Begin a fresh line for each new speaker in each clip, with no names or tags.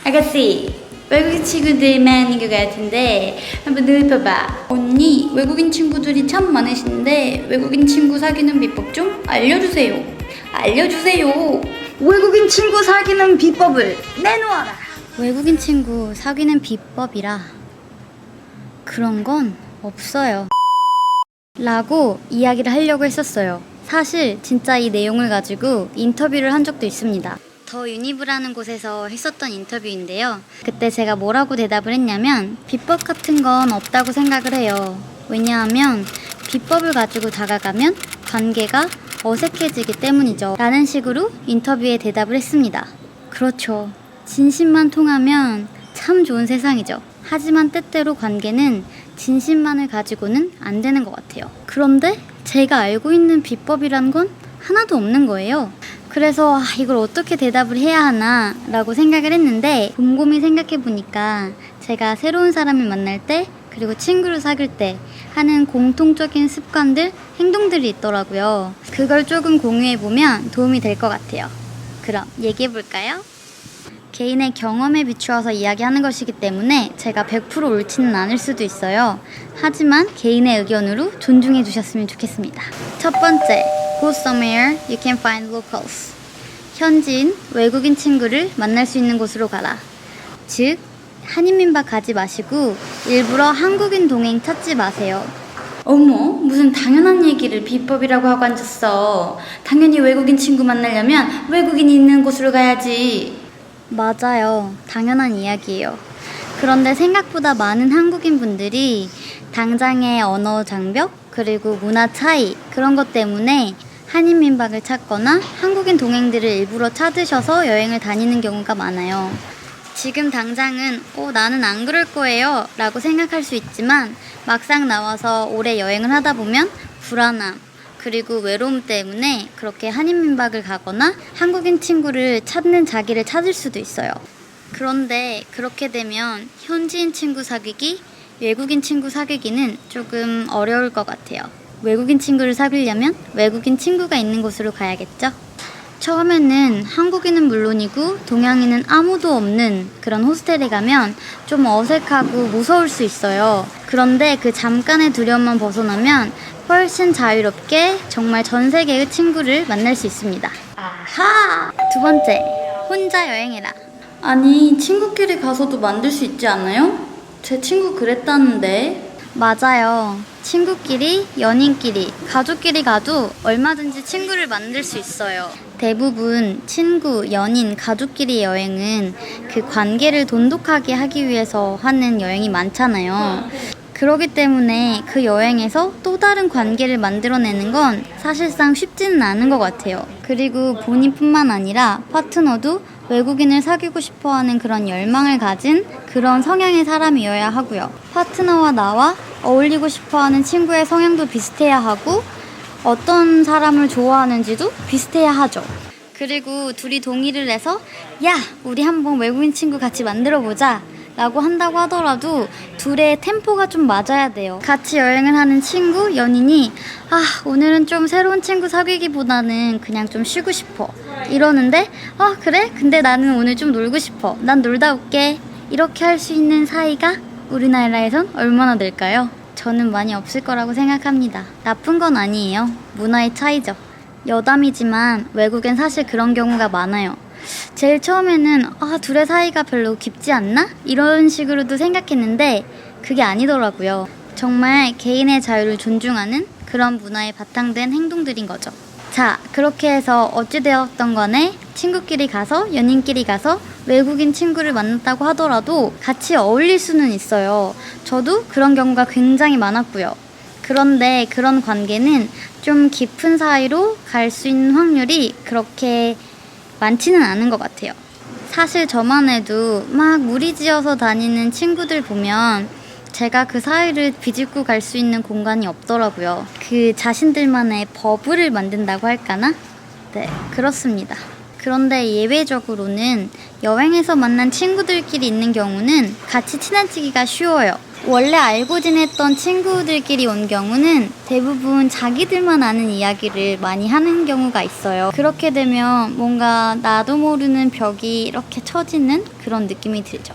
아가씨, 외국인 친구들만 있는 것 같은데 한번 늙어봐. 언니, 외국인 친구들이 참 많으신데 외국인 친구 사귀는 비법 좀 알려주세요. 알려주세요. 외국인 친구 사귀는 비법을 내놓아라. 외국인 친구 사귀는 비법이라 그런 건 없어요 라고 이야기를 하려고 했었어요. 사실 진짜 이 내용을 가지고 인터뷰를 한 적도 있습니다. 더 유니브라는 곳에서 했었던 인터뷰인데요. 그때 제가 뭐라고 대답을 했냐면 비법 같은 건 없다고 생각을 해요. 왜냐하면 비법을 가지고 다가가면 관계가 어색해지기 때문이죠 라는 식으로 인터뷰에 대답을 했습니다. 그렇죠. 진심만 통하면 참 좋은 세상이죠. 하지만 때때로 관계는 진심만을 가지고는 안 되는 것 같아요. 그런데 제가 알고 있는 비법이란 건 하나도 없는 거예요. 그래서 이걸 어떻게 대답을 해야 하나 라고 생각을 했는데 곰곰이 생각해 보니까 제가 새로운 사람을 만날 때 그리고 친구를 사귈 때 하는 공통적인 습관들, 행동들이 있더라고요. 그걸 조금 공유해 보면 도움이 될 것 같아요. 그럼 얘기해 볼까요? 개인의 경험에 비추어서 이야기하는 것이기 때문에 제가 100% 옳지는 않을 수도 있어요. 하지만 개인의 의견으로 존중해 주셨으면 좋겠습니다. 첫 번째, go somewhere you can find locals. 현지인, 외국인 친구를 만날 수 있는 곳으로 가라. 즉, 한인민박 가지 마시고 일부러 한국인 동행 찾지 마세요. 어머, 무슨 당연한 얘기를 비법이라고 하고 앉았어. 당연히 외국인 친구 만나려면 외국인이 있는 곳으로 가야지. 맞아요. 당연한 이야기예요. 그런데 생각보다 많은 한국인 분들이 당장의 언어 장벽 그리고 문화 차이 그런 것 때문에 한인 민박을 찾거나 한국인 동행들을 일부러 찾으셔서 여행을 다니는 경우가 많아요. 지금 당장은 나는 안 그럴 거예요 라고 생각할 수 있지만 막상 나와서 오래 여행을 하다 보면 불안함 그리고 외로움 때문에 그렇게 한인 민박을 가거나 한국인 친구를 찾는 자기를 찾을 수도 있어요. 그런데 그렇게 되면 현지인 친구 사귀기, 외국인 친구 사귀기는 조금 어려울 것 같아요. 외국인 친구를 사귀려면 외국인 친구가 있는 곳으로 가야겠죠? 처음에는 한국인은 물론이고 동양인은 아무도 없는 그런 호스텔에 가면 좀 어색하고 무서울 수 있어요. 그런데 그 잠깐의 두려움만 벗어나면 훨씬 자유롭게 정말 전 세계의 친구를 만날 수 있습니다. 아하! 두 번째, 혼자 여행해라. 아니, 친구끼리 가서도 만들 수 있지 않아요? 제 친구 그랬다는데. 맞아요. 친구끼리, 연인끼리, 가족끼리 가도 얼마든지 친구를 만들 수 있어요. 대부분 친구, 연인, 가족끼리 여행은 그 관계를 돈독하게 하기 위해서 하는 여행이 많잖아요. 그렇기 때문에 그 여행에서 또 다른 관계를 만들어내는 건 사실상 쉽지는 않은 것 같아요. 그리고 본인뿐만 아니라 파트너도 외국인을 사귀고 싶어하는 그런 열망을 가진 그런 성향의 사람이어야 하고요. 파트너와 나와 어울리고 싶어하는 친구의 성향도 비슷해야 하고 어떤 사람을 좋아하는지도 비슷해야 하죠. 그리고 둘이 동의를 해서 야, 우리 한번 외국인 친구 같이 만들어보자 라고 한다고 하더라도 둘의 템포가 좀 맞아야 돼요. 같이 여행을 하는 친구, 연인이 오늘은 좀 새로운 친구 사귀기보다는 그냥 좀 쉬고 싶어 이러는데 그래? 근데 나는 오늘 좀 놀고 싶어. 난 놀다 올게. 이렇게 할 수 있는 사이가 우리나라에선 얼마나 될까요? 저는 많이 없을 거라고 생각합니다. 나쁜 건 아니에요. 문화의 차이죠. 여담이지만 외국엔 사실 그런 경우가 많아요. 제일 처음에는 둘의 사이가 별로 깊지 않나? 이런 식으로도 생각했는데 그게 아니더라고요. 정말 개인의 자유를 존중하는 그런 문화에 바탕된 행동들인 거죠. 자, 그렇게 해서 어찌되었던 간에 친구끼리 가서 연인끼리 가서 외국인 친구를 만났다고 하더라도 같이 어울릴 수는 있어요. 저도 그런 경우가 굉장히 많았고요. 그런데 그런 관계는 좀 깊은 사이로 갈 수 있는 확률이 그렇게 많지는 않은 것 같아요. 사실 저만 해도 막 무리지어서 다니는 친구들 보면 제가 그 사이를 비집고 갈 수 있는 공간이 없더라고요. 그 자신들만의 버블을 만든다고 할까나? 네, 그렇습니다. 그런데 예외적으로는 여행에서 만난 친구들끼리 있는 경우는 같이 친해지기가 쉬워요. 원래 알고 지냈던 친구들끼리 온 경우는 대부분 자기들만 아는 이야기를 많이 하는 경우가 있어요. 그렇게 되면 뭔가 나도 모르는 벽이 이렇게 쳐지는 그런 느낌이 들죠.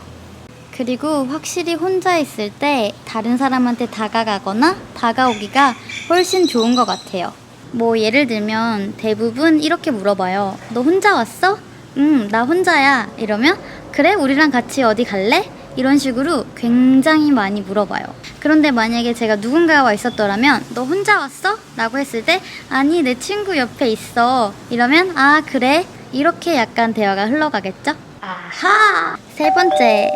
그리고 확실히 혼자 있을 때 다른 사람한테 다가가거나 다가오기가 훨씬 좋은 것 같아요. 뭐 예를 들면 대부분 이렇게 물어봐요. 너 혼자 왔어? 응, 나 혼자야. 이러면 그래? 우리랑 같이 어디 갈래? 이런 식으로 굉장히 많이 물어봐요. 그런데 만약에 제가 누군가와 있었더라면 너 혼자 왔어? 라고 했을 때 아니 내 친구 옆에 있어. 이러면 아 그래? 이렇게 약간 대화가 흘러가겠죠? 아하! 세 번째,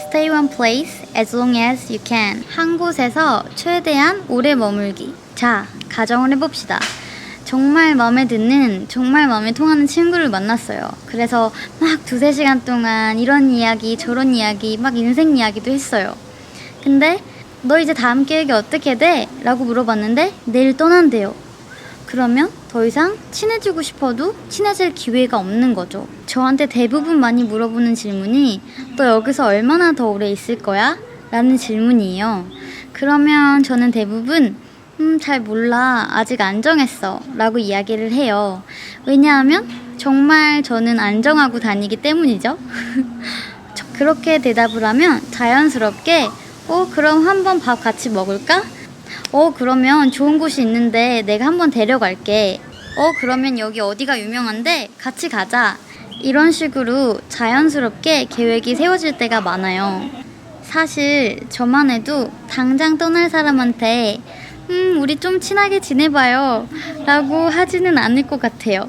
stay one place as long as you can. 한 곳에서 최대한 오래 머물기. 자, 가정을 해봅시다. 정말 마음에 드는, 정말 마음에 통하는 친구를 만났어요. 그래서 막 2-3시간 동안 이런 이야기, 저런 이야기, 막 인생 이야기도 했어요. 근데 너 이제 다음 계획이 어떻게 돼? 라고 물어봤는데 내일 떠난대요. 그러면 더 이상 친해지고 싶어도 친해질 기회가 없는 거죠. 저한테 대부분 많이 물어보는 질문이 너 여기서 얼마나 더 오래 있을 거야? 라는 질문이에요. 그러면 저는 대부분 잘 몰라. 아직 안 정했어. 라고 이야기를 해요. 왜냐하면 정말 저는 안 정하고 다니기 때문이죠. 그렇게 대답을 하면 자연스럽게 그럼 한번 밥 같이 먹을까? 그러면 좋은 곳이 있는데 내가 한번 데려갈게. 그러면 여기 어디가 유명한데 같이 가자. 이런 식으로 자연스럽게 계획이 세워질 때가 많아요. 사실 저만 해도 당장 떠날 사람한테 우리 좀 친하게 지내봐요 라고 하지는 않을 것 같아요.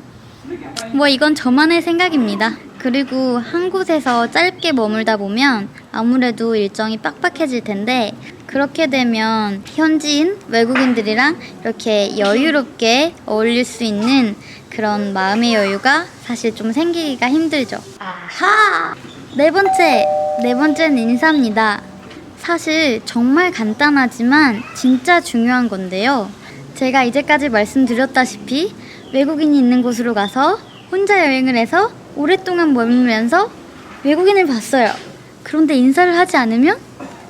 뭐 이건 저만의 생각입니다. 그리고 한 곳에서 짧게 머물다 보면 아무래도 일정이 빡빡해질 텐데 그렇게 되면 현지인 외국인들이랑 이렇게 여유롭게 어울릴 수 있는 그런 마음의 여유가 사실 좀 생기기가 힘들죠. 아하! 네 번째는 인사입니다. 사실 정말 간단하지만 진짜 중요한 건데요. 제가 이제까지 말씀드렸다시피 외국인이 있는 곳으로 가서 혼자 여행을 해서 오랫동안 머물면서 외국인을 봤어요. 그런데 인사를 하지 않으면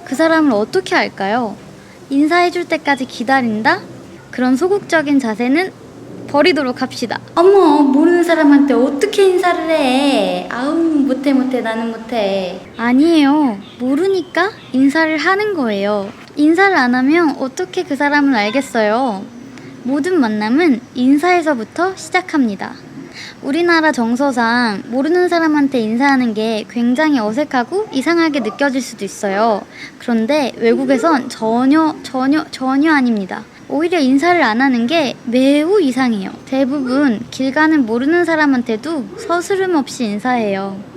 그 사람을 어떻게 알까요? 인사해줄 때까지 기다린다? 그런 소극적인 자세는 버리도록 합시다. 어머, 모르는 사람한테 어떻게 인사를 해? 아우, 못해 나는 못해. 아니에요. 모르니까 인사를 하는 거예요. 인사를 안 하면 어떻게 그 사람을 알겠어요? 모든 만남은 인사에서부터 시작합니다. 우리나라 정서상 모르는 사람한테 인사하는 게 굉장히 어색하고 이상하게 느껴질 수도 있어요. 그런데 외국에선 전혀 아닙니다. 오히려 인사를 안 하는 게 매우 이상해요. 대부분 길 가는 모르는 사람한테도 서스름 없이 인사해요.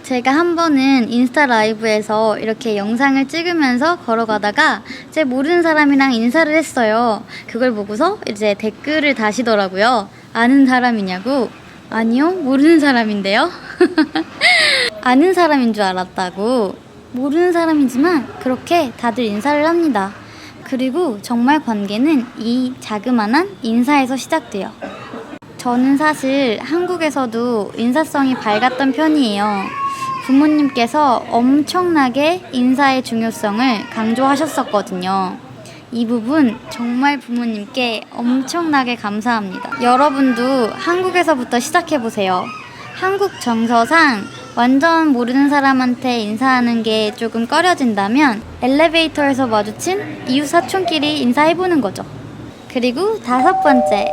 제가 한 번은 인스타 라이브에서 이렇게 영상을 찍으면서 걸어가다가 제 모르는 사람이랑 인사를 했어요. 그걸 보고서 이제 댓글을 다시더라고요. 아는 사람이냐고? 아니요, 모르는 사람인데요. 아는 사람인 줄 알았다고. 모르는 사람이지만 그렇게 다들 인사를 합니다. 그리고 정말 관계는 이 자그마한 인사에서 시작돼요. 저는 사실 한국에서도 인사성이 밝았던 편이에요. 부모님께서 엄청나게 인사의 중요성을 강조하셨었거든요. 이 부분 정말 부모님께 엄청나게 감사합니다. 여러분도 한국에서부터 시작해보세요. 한국 정서상 완전 모르는 사람한테 인사하는 게 조금 꺼려진다면 엘리베이터에서 마주친 이웃 사촌끼리 인사해보는 거죠. 그리고 5번째,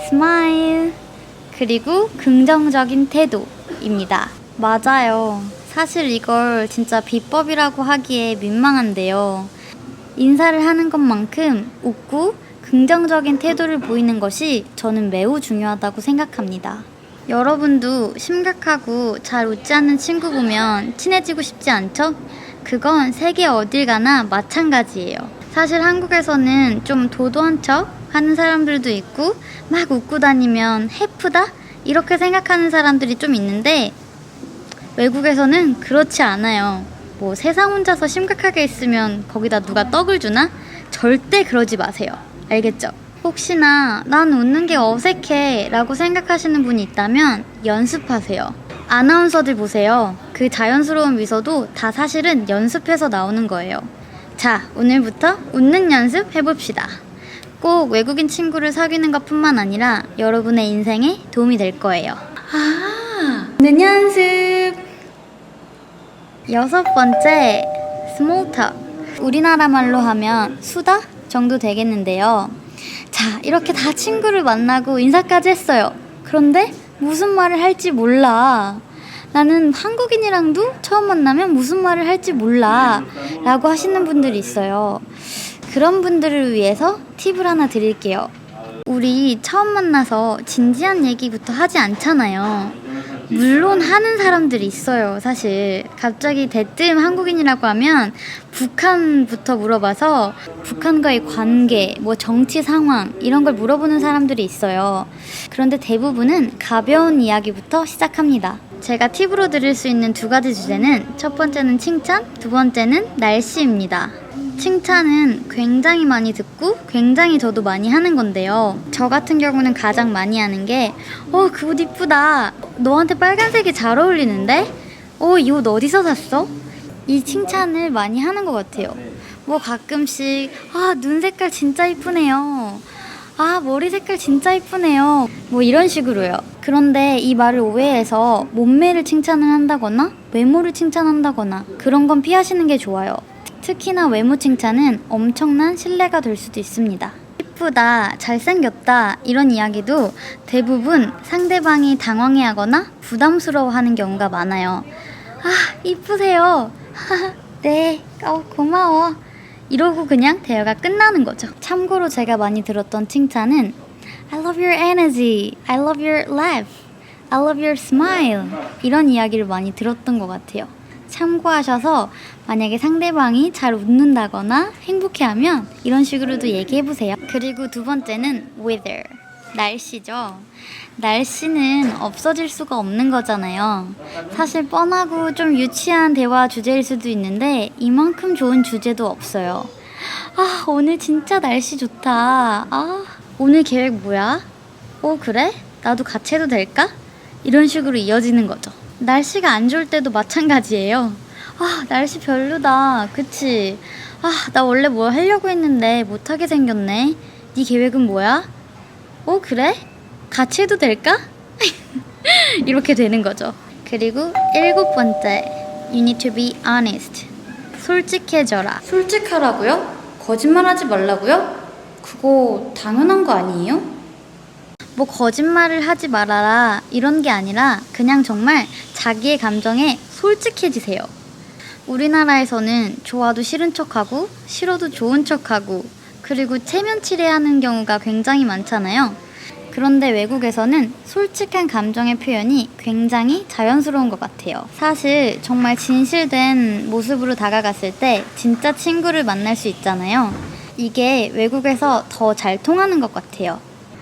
스마일. 그리고 긍정적인 태도입니다. 맞아요. 사실 이걸 진짜 비법이라고 하기에 민망한데요. 인사를 하는 것만큼 웃고 긍정적인 태도를 보이는 것이 저는 매우 중요하다고 생각합니다. 여러분도 심각하고 잘 웃지 않는 친구 보면 친해지고 싶지 않죠? 그건 세계 어딜 가나 마찬가지예요. 사실 한국에서는 좀 도도한 척 하는 사람들도 있고 막 웃고 다니면 해프다? 이렇게 생각하는 사람들이 좀 있는데 외국에서는 그렇지 않아요. 뭐 세상 혼자서 심각하게 있으면 거기다 누가 떡을 주나? 절대 그러지 마세요. 알겠죠? 혹시나 난 웃는 게 어색해 라고 생각하시는 분이 있다면 연습하세요. 아나운서들 보세요. 그 자연스러운 미소도 다 사실은 연습해서 나오는 거예요. 자, 오늘부터 웃는 연습 해봅시다. 꼭 외국인 친구를 사귀는 것뿐만 아니라 여러분의 인생에 도움이 될 거예요. 웃는 연습! 6번째, small talk. 우리나라 말로 하면 수다 정도 되겠는데요. 자, 이렇게 다 친구를 만나고 인사까지 했어요. 그런데 무슨 말을 할지 몰라. 나는 한국인이랑도 처음 만나면 무슨 말을 할지 몰라 라고 하시는 분들이 있어요. 그런 분들을 위해서 팁을 하나 드릴게요. 우리 처음 만나서 진지한 얘기부터 하지 않잖아요. 물론 하는 사람들이 있어요. 사실 갑자기 대뜸 한국인이라고 하면 북한부터 물어봐서 북한과의 관계, 뭐 정치 상황 이런 걸 물어보는 사람들이 있어요. 그런데 대부분은 가벼운 이야기부터 시작합니다. 제가 팁으로 드릴 수 있는 2가지 주제는 첫 번째는 칭찬, 두 번째는 날씨입니다. 칭찬은 굉장히 많이 듣고 굉장히 저도 많이 하는 건데요. 저 같은 경우는 가장 많이 하는 게 그 옷 이쁘다. 너한테 빨간색이 잘 어울리는데? 이 옷 어디서 샀어? 이 칭찬을 많이 하는 것 같아요. 뭐 가끔씩 눈 색깔 진짜 이쁘네요. 머리 색깔 진짜 이쁘네요. 뭐 이런 식으로요. 그런데 이 말을 오해해서 몸매를 칭찬을 한다거나 외모를 칭찬한다거나 그런 건 피하시는 게 좋아요. 특히나 외모 칭찬은 엄청난 신뢰가 될 수도 있습니다. 이쁘다, 잘생겼다 이런 이야기도 대부분 상대방이 당황해하거나 부담스러워하는 경우가 많아요. 이쁘세요. 네, 고마워. 이러고 그냥 대화가 끝나는 거죠. 참고로 제가 많이 들었던 칭찬은 I love your energy, I love your laugh, I love your smile 이런 이야기를 많이 들었던 것 같아요. 참고하셔서 만약에 상대방이 잘 웃는다거나 행복해하면 이런 식으로도 얘기해보세요. 그리고 2번째는 weather, 날씨죠. 날씨는 없어질 수가 없는 거잖아요. 사실 뻔하고 좀 유치한 대화 주제일 수도 있는데 이만큼 좋은 주제도 없어요. 오늘 진짜 날씨 좋다. 오늘 계획 뭐야? 그래? 나도 같이 해도 될까? 이런 식으로 이어지는 거죠. 날씨가 안 좋을 때도 마찬가지예요. 날씨 별로다. 그치? 나 원래 뭐 하려고 했는데 못하게 생겼네. 네 계획은 뭐야? 그래? 같이 해도 될까? 이렇게 되는 거죠. 그리고 7번째, you need to be honest. 솔직해져라. 솔직하라고요? 거짓말하지 말라고요? 그거 당연한 거 아니에요? 뭐 거짓말을 하지 말아라 이런 게 아니라 그냥 정말 자기의 감정에 솔직해지세요. 우리나라에서는 좋아도 싫은 척하고 싫어도 좋은 척하고 그리고 체면치레하는 경우가 굉장히 많잖아요. 그런데 외국에서는 솔직한 감정의 표현이 굉장히 자연스러운 것 같아요. 사실 정말 진실된 모습으로 다가갔을 때 진짜 친구를 만날 수 있잖아요. 이게 외국에서 더 잘 통하는 것 같아요.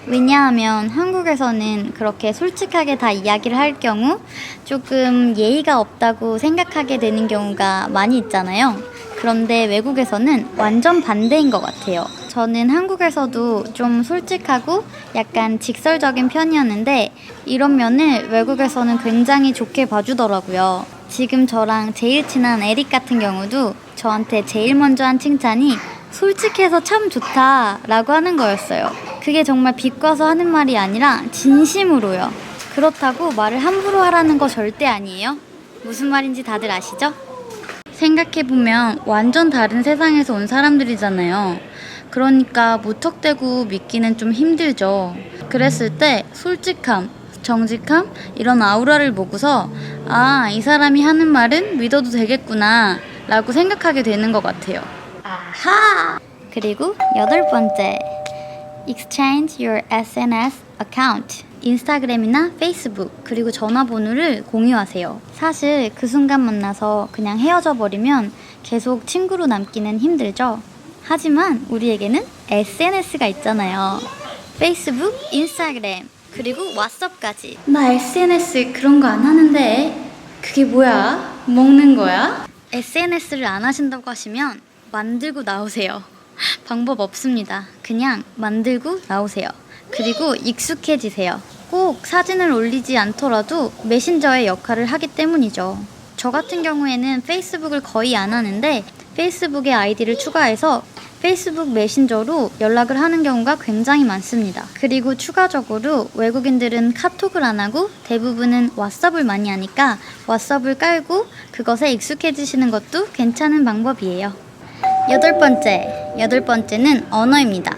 왜냐하면 한국에서는 그렇게 솔직하게 다 이야기를 할 경우 조금 예의가 없다고 생각하게 되는 경우가 많이 있잖아요. 그런데 외국에서는 완전 반대인 것 같아요. 저는 한국에서도 좀 솔직하고 약간 직설적인 편이었는데 이런 면을 외국에서는 굉장히 좋게 봐주더라고요. 지금 저랑 제일 친한 에릭 같은 경우도 저한테 제일 먼저 한 칭찬이 솔직해서 참 좋다 라고 하는 거였어요. 그게 정말 비꼬아서 하는 말이 아니라 진심으로요. 그렇다고 말을 함부로 하라는 거 절대 아니에요. 무슨 말인지 다들 아시죠? 생각해보면 완전 다른 세상에서 온 사람들이잖아요. 그러니까 무턱대고 믿기는 좀 힘들죠. 그랬을 때 솔직함, 정직함 이런 아우라를 보고서 이 사람이 하는 말은 믿어도 되겠구나 라고 생각하게 되는 것 같아요. 아하! 그리고 8번째, exchange your SNS account. 인스타그램이나 페이스북 그리고 전화번호를 공유하세요. 사실 그 순간 만나서 그냥 헤어져 버리면 계속 친구로 남기는 힘들죠. 하지만 우리에게는 SNS가 있잖아요. 페이스북, 인스타그램 그리고 왓츠업까지. 나 SNS 그런 거 안 하는데. 그게 뭐야? 먹는 거야? SNS를 안 하신다고 하시면 만들고 나오세요. 방법 없습니다. 그냥 만들고 나오세요. 그리고 익숙해지세요. 꼭 사진을 올리지 않더라도 메신저의 역할을 하기 때문이죠. 저 같은 경우에는 페이스북을 거의 안 하는데 페이스북에 아이디를 추가해서 페이스북 메신저로 연락을 하는 경우가 굉장히 많습니다. 그리고 추가적으로 외국인들은 카톡을 안 하고 대부분은 왓썹을 많이 하니까 왓썹을 깔고 그것에 익숙해지시는 것도 괜찮은 방법이에요. 여덟 번째는 언어입니다.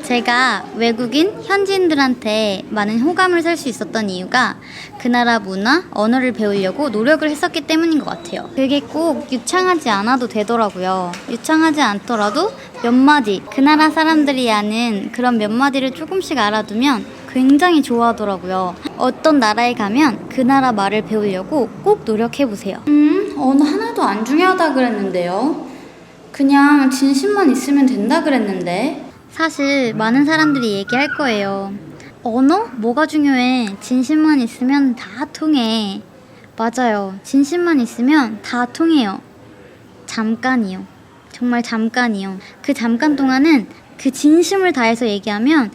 제가 외국인 현지인들한테 많은 호감을 살 수 있었던 이유가 그 나라 문화, 언어를 배우려고 노력을 했었기 때문인 것 같아요. 그게 꼭 유창하지 않아도 되더라고요. 유창하지 않더라도 몇 마디, 그 나라 사람들이 아는 그런 몇 마디를 조금씩 알아두면 굉장히 좋아하더라고요. 어떤 나라에 가면 그 나라 말을 배우려고 꼭 노력해보세요. 언어 하나도 안 중요하다 그랬는데요. 그냥 진심만 있으면 된다 그랬는데. 사실 많은 사람들이 얘기할 거예요. 언어? 뭐가 중요해? 진심만 있으면 다 통해. 맞아요. 진심만 있으면 다 통해요. 잠깐이요. 정말 잠깐이요. 그 잠깐 동안은 그 진심을 다해서 얘기하면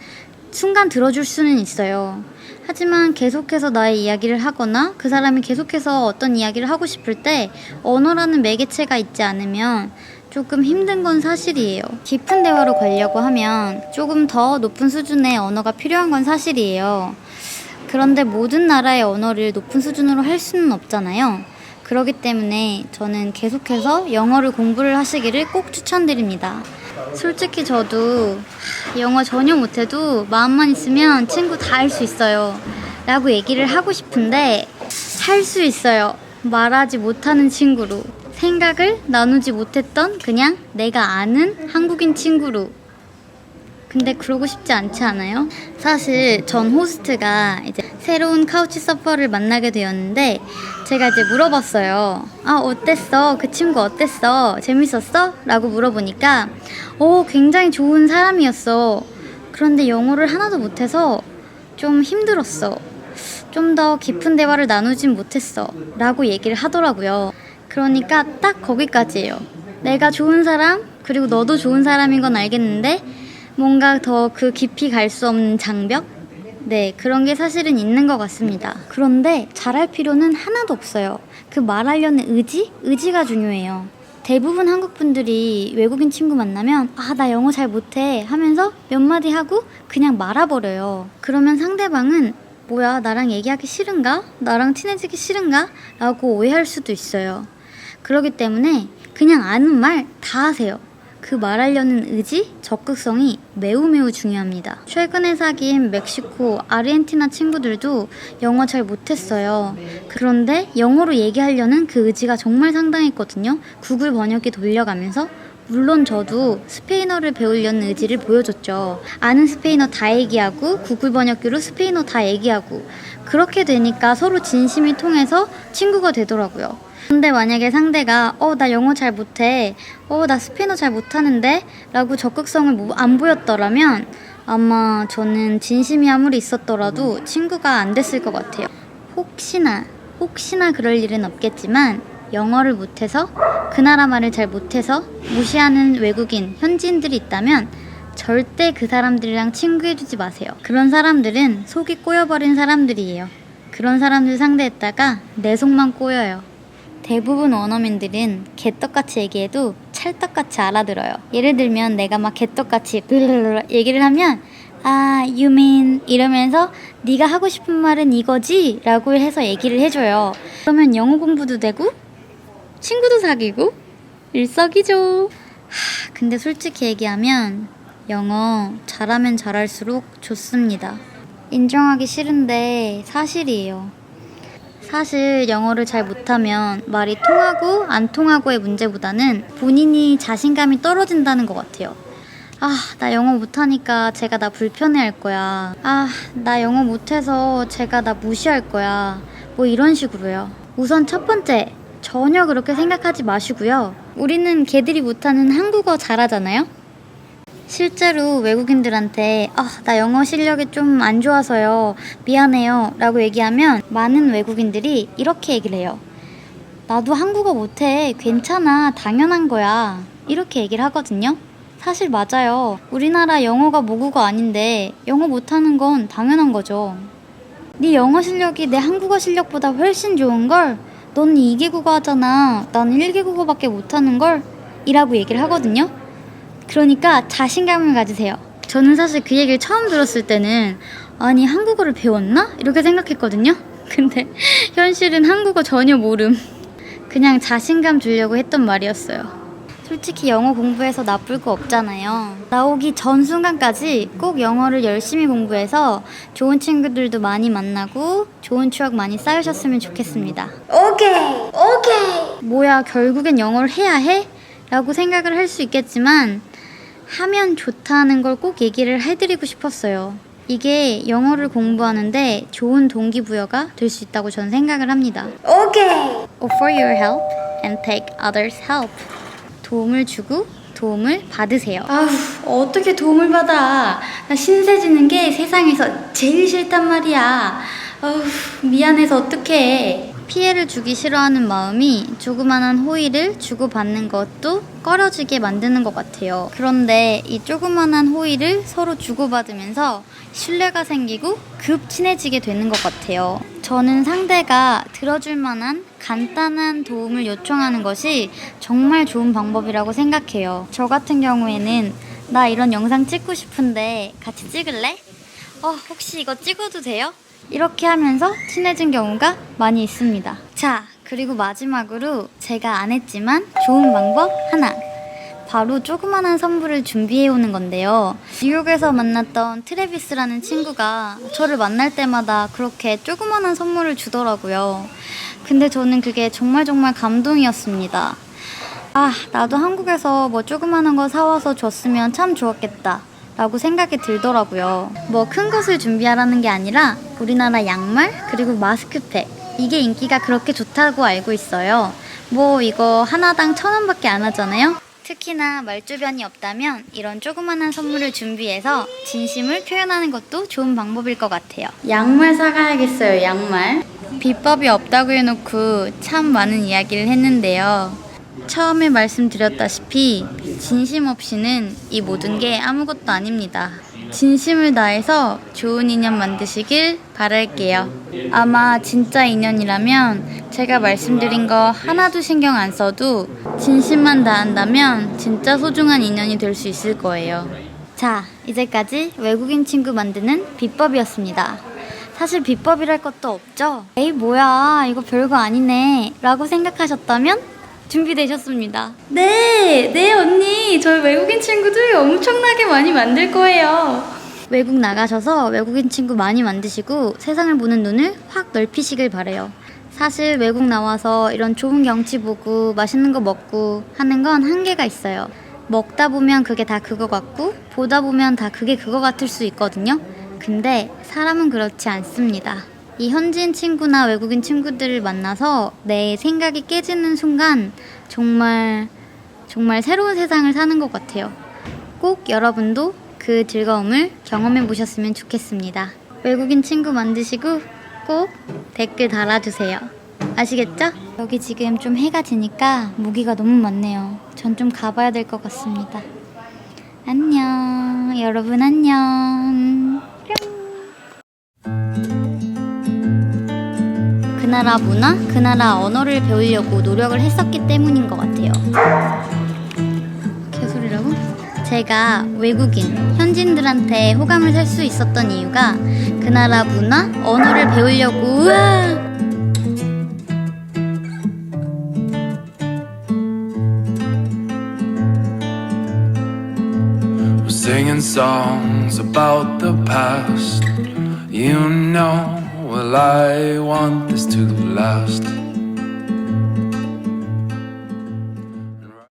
순간 들어줄 수는 있어요. 하지만 계속해서 나의 이야기를 하거나 그 사람이 계속해서 어떤 이야기를 하고 싶을 때 언어라는 매개체가 있지 않으면 조금 힘든 건 사실이에요. 깊은 대화로 가려고 하면 조금 더 높은 수준의 언어가 필요한 건 사실이에요. 그런데 모든 나라의 언어를 높은 수준으로 할 수는 없잖아요. 그렇기 때문에 저는 계속해서 영어를 공부를 하시기를 꼭 추천드립니다. 솔직히 저도 영어 전혀 못해도 마음만 있으면 친구 다 할 수 있어요 라고 얘기를 하고 싶은데 할 수 있어요. 말하지 못하는 친구로, 생각을 나누지 못했던 그냥 내가 아는 한국인 친구로. 근데 그러고 싶지 않지 않아요? 사실 전 호스트가 이제 새로운 카우치 서퍼를 만나게 되었는데 제가 이제 물어봤어요. 아, 어땠어? 그 친구 어땠어? 재밌었어? 라고 물어보니까 굉장히 좋은 사람이었어. 그런데 영어를 하나도 못해서 좀 힘들었어. 좀 더 깊은 대화를 나누진 못했어 라고 얘기를 하더라고요. 그러니까 딱 거기까지예요. 내가 좋은 사람, 그리고 너도 좋은 사람인 건 알겠는데 뭔가 더 그 깊이 갈 수 없는 장벽? 네, 그런 게 사실은 있는 것 같습니다. 그런데 잘할 필요는 하나도 없어요. 그 말하려는 의지가 중요해요. 대부분 한국 분들이 외국인 친구 만나면 나 영어 잘 못해 하면서 몇 마디 하고 그냥 말아버려요. 그러면 상대방은 뭐야, 나랑 얘기하기 싫은가? 나랑 친해지기 싫은가? 라고 오해할 수도 있어요. 그렇기 때문에 그냥 아는 말 다 하세요. 그 말하려는 의지, 적극성이 매우 중요합니다. 최근에 사귄 멕시코, 아르헨티나 친구들도 영어 잘 못했어요. 그런데 영어로 얘기하려는 그 의지가 정말 상당했거든요. 구글 번역기 돌려가면서. 물론 저도 스페인어를 배우려는 의지를 보여줬죠. 아는 스페인어 다 얘기하고 구글 번역기로 스페인어 다 얘기하고 그렇게 되니까 서로 진심이 통해서 친구가 되더라고요. 근데 만약에 상대가 나 영어 잘 못해, 나 스페인어 잘 못하는데 라고 적극성을 안 보였더라면 아마 저는 진심이 아무리 있었더라도 친구가 안 됐을 것 같아요. 혹시나 그럴 일은 없겠지만 영어를 못해서, 그 나라 말을 잘 못해서 무시하는 외국인, 현지인들이 있다면 절대 그 사람들이랑 친구해주지 마세요. 그런 사람들은 속이 꼬여버린 사람들이에요. 그런 사람들 상대했다가 내 속만 꼬여요. 대부분 원어민들은 개떡같이 얘기해도 찰떡같이 알아들어요. 예를 들면 내가 막 개떡같이 얘기를 하면 you mean 이러면서 네가 하고 싶은 말은 이거지? 라고 해서 얘기를 해줘요. 그러면 영어 공부도 되고 친구도 사귀고 일석이조. 근데 솔직히 얘기하면 영어 잘하면 잘할수록 좋습니다. 인정하기 싫은데 사실이에요. 사실 영어를 잘 못하면 말이 통하고 안 통하고의 문제보다는 본인이 자신감이 떨어진다는 것 같아요. 나 영어 못하니까 제가 나 불편해할 거야. 나 영어 못해서 제가 나 무시할 거야. 뭐 이런 식으로요. 우선 첫 번째, 전혀 그렇게 생각하지 마시고요. 우리는 걔들이 못하는 한국어 잘하잖아요? 실제로 외국인들한테 나 영어 실력이 좀 안 좋아서요, 미안해요 라고 얘기하면 많은 외국인들이 이렇게 얘기를 해요. 나도 한국어 못해, 괜찮아, 당연한 거야, 이렇게 얘기를 하거든요. 사실 맞아요. 우리나라 영어가 모국어 아닌데 영어 못하는 건 당연한 거죠. 네 영어 실력이 내 한국어 실력보다 훨씬 좋은걸? 넌 2개 국어 하잖아. 나는 1개 국어밖에 못하는걸? 이라고 얘기를 하거든요. 그러니까 자신감을 가지세요. 저는 사실 그 얘기를 처음 들었을 때는 아니 한국어를 배웠나? 이렇게 생각했거든요. 근데 현실은 한국어 전혀 모름. 그냥 자신감 주려고 했던 말이었어요. 솔직히 영어 공부해서 나쁠 거 없잖아요. 나오기 전 순간까지 꼭 영어를 열심히 공부해서 좋은 친구들도 많이 만나고 좋은 추억 많이 쌓으셨으면 좋겠습니다. 오케이. 뭐야, 결국엔 영어를 해야 해? 라고 생각을 할 수 있겠지만 하면 좋다는 걸 꼭 얘기를 해드리고 싶었어요. 이게 영어를 공부하는데 좋은 동기부여가 될 수 있다고 저는 생각을 합니다. Offer your help and take others' help. 도움을 주고 도움을 받으세요. 아우, 어떻게 도움을 받아. 나 신세 지는 게 세상에서 제일 싫단 말이야. 아우, 미안해서 어떡해. 피해를 주기 싫어하는 마음이 조그만한 호의를 주고받는 것도 꺼려지게 만드는 것 같아요. 그런데 이 조그만한 호의를 서로 주고받으면서 신뢰가 생기고 급 친해지게 되는 것 같아요. 저는 상대가 들어줄 만한 간단한 도움을 요청하는 것이 정말 좋은 방법이라고 생각해요. 저 같은 경우에는 나 이런 영상 찍고 싶은데 같이 찍을래? 혹시 이거 찍어도 돼요? 이렇게 하면서 친해진 경우가 많이 있습니다. 자, 그리고 마지막으로 제가 안 했지만 좋은 방법 하나. 바로 조그만한 선물을 준비해 오는 건데요. 뉴욕에서 만났던 트래비스라는 친구가 저를 만날 때마다 그렇게 조그만한 선물을 주더라고요. 근데 저는 그게 정말 감동이었습니다. 나도 한국에서 뭐 조그만한 거 사와서 줬으면 참 좋았겠다 라고 생각이 들더라고요. 뭐 큰 것을 준비하라는 게 아니라 우리나라 양말 그리고 마스크팩, 이게 인기가 그렇게 좋다고 알고 있어요. 뭐 이거 하나당 1,000원밖에 안 하잖아요. 특히나 말주변이 없다면 이런 조그만한 선물을 준비해서 진심을 표현하는 것도 좋은 방법일 것 같아요. 양말 사가야겠어요. 양말. 비법이 없다고 해놓고 참 많은 이야기를 했는데요. 처음에 말씀드렸다시피 진심 없이는 이 모든 게 아무것도 아닙니다. 진심을 다해서 좋은 인연 만드시길 바랄게요. 아마 진짜 인연이라면 제가 말씀드린 거 하나도 신경 안 써도 진심만 다한다면 진짜 소중한 인연이 될 수 있을 거예요. 자, 이제까지 외국인 친구 만드는 비법이었습니다. 사실 비법이랄 것도 없죠? 에이 뭐야, 이거 별거 아니네 라고 생각하셨다면 준비되셨습니다. 네 언니, 저희 외국인 친구들 엄청나게 많이 만들 거예요. 외국 나가셔서 외국인 친구 많이 만드시고 세상을 보는 눈을 확 넓히시길 바래요. 사실 외국 나와서 이런 좋은 경치 보고 맛있는 거 먹고 하는 건 한계가 있어요. 먹다 보면 그게 다 그거 같고 보다 보면 다 그게 그거 같을 수 있거든요. 근데 사람은 그렇지 않습니다. 이 현지인 친구나 외국인 친구들을 만나서 내 생각이 깨지는 순간 정말 새로운 세상을 사는 것 같아요. 꼭 여러분도 그 즐거움을 경험해 보셨으면 좋겠습니다. 외국인 친구 만드시고 꼭 댓글 달아주세요. 아시겠죠? 여기 지금 좀 해가 지니까 모기가 너무 많네요. 전 좀 가봐야 될 것 같습니다. 안녕. 여러분 안녕. 그 나라 문화, 그 나라 언어를 배우려고 노력을 했었기 때문인 것 같아요. 개소리라고? 제가 외국인, 현지인들한테 호감을 살 수 있었던 이유가 그 나라 문화, 언어를 배우려고
We're singing songs about the past. You know, well, I want this to last.